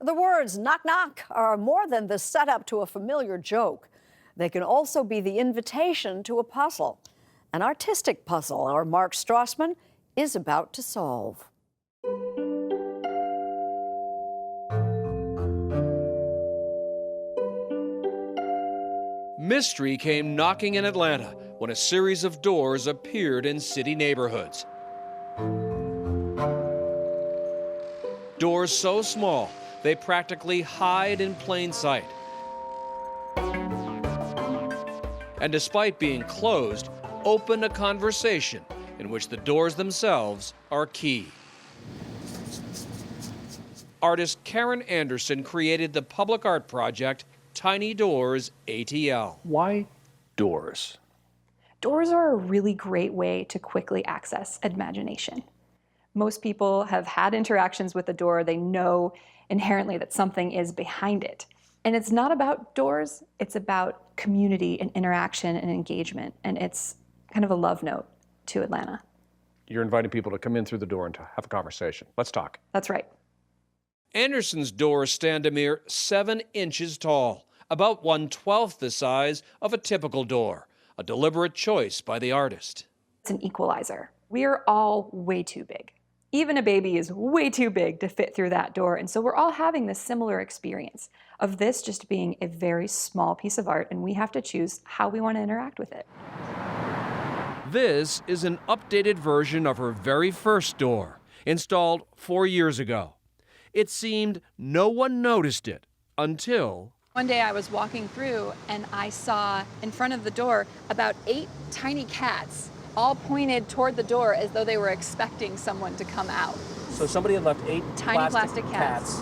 The words knock knock are more than the setup to a familiar joke. They can also be the invitation to a puzzle, an artistic puzzle our Mark Strassmann is about to solve. Mystery came knocking in Atlanta when a series of doors appeared in city neighborhoods. Doors so small, they practically hide in plain sight. And despite being closed, open a conversation in which the doors themselves are key. Artist Karen Anderson created the public art project Tiny Doors ATL. Why doors? Doors are a really great way to quickly access imagination. Most people have had interactions with a door. They know inherently that something is behind it. And it's not about doors, it's about community and interaction and engagement. And it's kind of a love note to Atlanta. You're inviting people to come in through the door and to have a conversation. Let's talk. That's right. Anderson's doors stand a mere 7 inches tall, about 1/12 the size of a typical door, a deliberate choice by the artist. It's an equalizer. We are all way too big. Even a baby is way too big to fit through that door. And so we're all having this similar experience of this just being a very small piece of art, and we have to choose how we want to interact with it. This is an updated version of her very first door, installed 4 years ago. It seemed no one noticed it until... One day I was walking through and I saw in front of the door about 8 tiny cats, all pointed toward the door as though they were expecting someone to come out. So somebody had left 8 Tiny plastic cats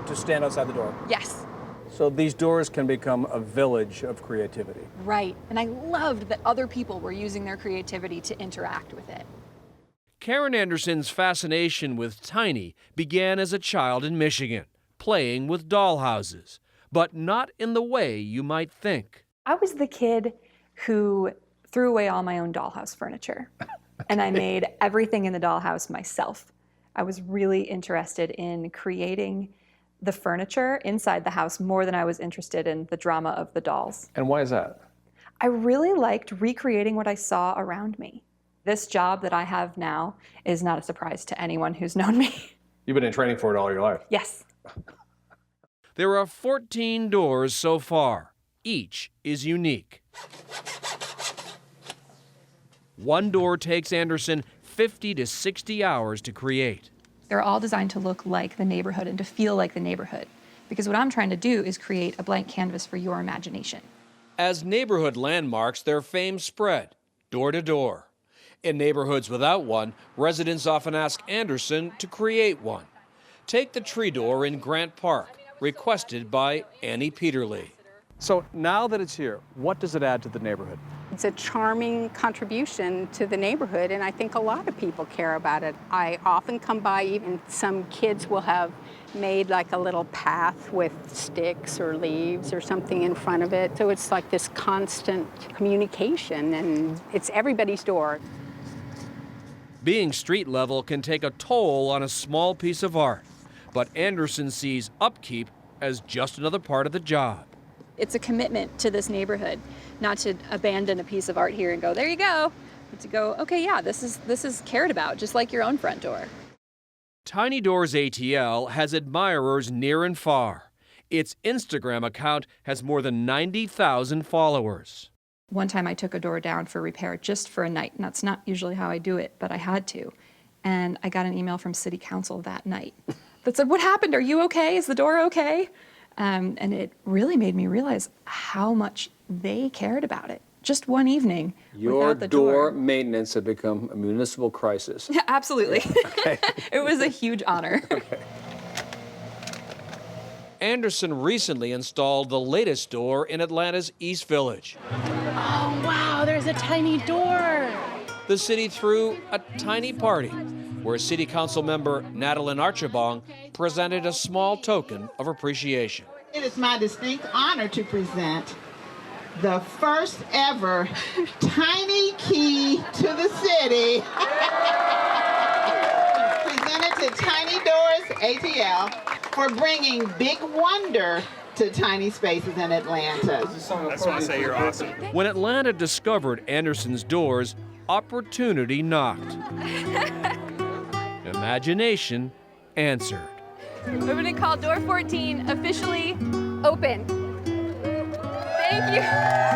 to stand outside the door. Yes. So these doors can become a village of creativity. Right. And I loved that other people were using their creativity to interact with it. Karen Anderson's fascination with Tiny began as a child in Michigan, playing with dollhouses, but not in the way you might think. I was the kid who threw away all my own dollhouse furniture. And I made everything in the dollhouse myself. I was really interested in creating the furniture inside the house more than I was interested in the drama of the dolls. And why is that? I really liked recreating what I saw around me. This job that I have now is not a surprise to anyone who's known me. You've been in training for it all your life. Yes. There are 14 doors so far. Each is unique. One door takes Anderson 50 to 60 hours to create. They're all designed to look like the neighborhood and to feel like the neighborhood. Because what I'm trying to do is create a blank canvas for your imagination. As neighborhood landmarks, their fame spread, door to door. In neighborhoods without one, residents often ask Anderson to create one. Take the tree door in Grant Park, requested by Annie Peterly. So now that it's here, what does it add to the neighborhood? It's a charming contribution to the neighborhood, and I think a lot of people care about it. I often come by, even some kids will have made like a little path with sticks or leaves or something in front of it. So it's like this constant communication, and it's everybody's door. Being street level can take a toll on a small piece of art, but Anderson sees upkeep as just another part of the job. It's a commitment to this neighborhood, not to abandon a piece of art here and go, there you go, but to go, okay, yeah, this is cared about, just like your own front door. Tiny Doors ATL has admirers near and far. Its Instagram account has more than 90,000 followers. One time I took a door down for repair just for a night, and that's not usually how I do it, but I had to. And I got an email from City Council that night that said, what happened? Are you okay? Is the door okay? And it really made me realize how much they cared about it. Just one evening Your without the door. door maintenance had become a municipal crisis. Yeah, absolutely. Okay. It was a huge honor. Okay. Anderson recently installed the latest door in Atlanta's East Village. Oh, wow, there's a tiny door. The city threw a tiny party where City Council member Natalie Archibong presented a small token of appreciation. It is my distinct honor to present the first ever tiny key to the city. Presented to Tiny Doors ATL. for bringing big wonder to tiny spaces in Atlanta. I just want to say you're awesome. When Atlanta discovered Anderson's doors, opportunity knocked. Imagination answered. We're going to call door 14 officially open. Thank you.